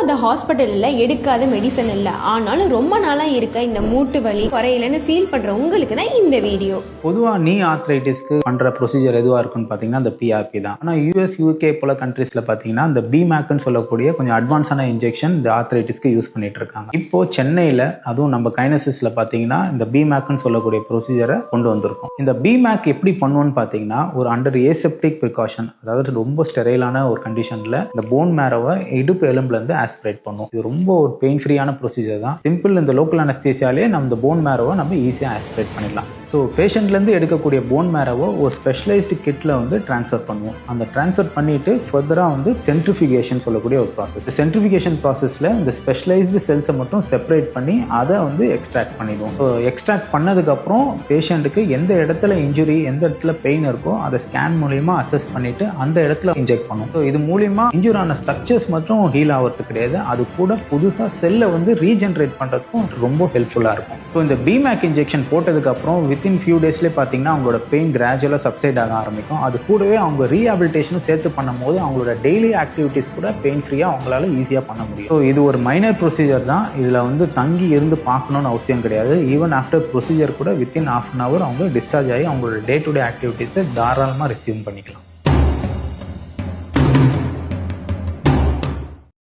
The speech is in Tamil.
போகாத ஹாஸ்பிட்டல் இல்லை, எடுக்காத மெடிசன் இல்லை, ஆனாலும் ரொம்ப நாளாக இருக்க இந்த மூட்டு வலி குறையலன்னு ஃபீல் பண்ணுற உங்களுக்கு தான் இந்த வீடியோ. பொதுவாக நீ ஆர்த்ரைட்டிஸ்க்கு பண்ணுற ப்ரொசீஜர் எதுவாக இருக்குன்னு பார்த்தீங்கன்னா அந்த பிஆர்பி தான். ஆனால் யூஎஸ் யூகே போல கண்ட்ரீஸில் பார்த்தீங்கன்னா இந்த பிமேக்னு சொல்லக்கூடிய கொஞ்சம் அட்வான்ஸான இன்ஜெக்ஷன் இந்த ஆர்த்ரைட்டிஸ்க்கு யூஸ் பண்ணிட்டு இருக்காங்க. இப்போ சென்னையில் அதுவும் நம்ம கைனசிஸில் பார்த்தீங்கன்னா இந்த பிமேக்னு சொல்லக்கூடிய ப்ரொசீஜரை கொண்டு வந்திருக்கோம். இந்த பிமேக் எப்படி பண்ணுவோன்னு பார்த்தீங்கன்னா ஒரு அண்டர் ஏசெப்டிக் ப்ரிகாஷன், அதாவது ரொம்ப ஸ்டெரைலான ஒரு கண்டிஷனில் இந்த போன் மேரோவை இடுப்பு எலும்புலேருந்து ஆஸ்பிரேட் பண்ணுவோம். இது ரொம்ப ஒரு பெயின் ஃப்ரீயான ப்ரொசீஜர் தான். சிம்பிள் இந்த லோக்கல் அனஸ்தீசியாலே நம்ம இந்த போன் மேரோவை நம்ம ஈஸியாக ஆஸ்பிரேட் பண்ணிடலாம். ஸோ பேஷண்ட்லேருந்து எடுக்கக்கூடிய போன் மேரோவை ஒரு ஸ்பெஷலைஸ்டு கிட்டில் வந்து ட்ரான்ஸ்ஃபர் பண்ணுவோம். அந்த ட்ரான்ஸ்ஃபர் பண்ணிவிட்டு ஃபர்தராக வந்து சென்ட்ரிஃபிகேஷன் சொல்லக்கூடிய ஒரு ப்ராசஸ். சென்ட்ரிஃபிகேஷன் ப்ராசஸில் இந்த ஸ்பெஷலைஸ்டு செல்ஸை மட்டும் செப்பரேட் பண்ணி அதை வந்து எக்ஸ்ட்ராக்ட் பண்ணிடுவோம். ஸோ எக்ஸ்ட்ராக்ட் பண்ணதுக்கப்புறம் பேஷண்ட்டுக்கு எந்த இடத்துல இன்ஜுரி, எந்த இடத்துல பெயின் இருக்கோ அதை ஸ்கேன் மூலிமா அசஸ் பண்ணிவிட்டு அந்த இடத்துல இன்ஜெக்ட் பண்ணுவோம். ஸோ இது மூலிமா இன்ஜூர் ஆன ஸ்ட்ரக்சர்ஸ் மட்டும் ஹீல் ஆகிறது கிடையாது, அது கூட புதுசாக செல்லை வந்து ரீஜென்ரேட் பண்ணுறதுக்கும் ரொம்ப ஹெல்ப்ஃபுல்லாக இருக்கும். ஸோ இந்த பிமேக் இன்ஜெக்ஷன் போட்டதுக்கப்புறம் வித்தின் ஃபியூ டேஸ்லேயே பார்த்தீங்கன்னா அவங்களோட பெயின் கிராஜுவலாக சப்சைட் ஆக ஆரம்பிக்கும். அது கூடவே அவங்க ரீஹாபிலிட்டேஷனும் சேர்த்து பண்ணும் போது அவங்களோட டெய்லி ஆக்டிவிட்டீஸ் கூட பெயின் ஃப்ரீயாக அவங்களால ஈஸியாக பண்ண முடியும். ஸோ இது ஒரு மைனர் ப்ரொசீஜர் தான். இதில் வந்து தங்கி இருந்து பார்க்கணும்னு அவசியம் கிடையாது. ஈவன் ஆஃப்டர் ப்ரொசீஜர் கூட வித்தின் ½ hour அவங்க டிஸ்சார்ஜ் ஆகி அவங்களோட டே டு டே ஆக்டிவிட்டீஸை தாராளமாக ரிசீவ் பண்ணிக்கலாம்.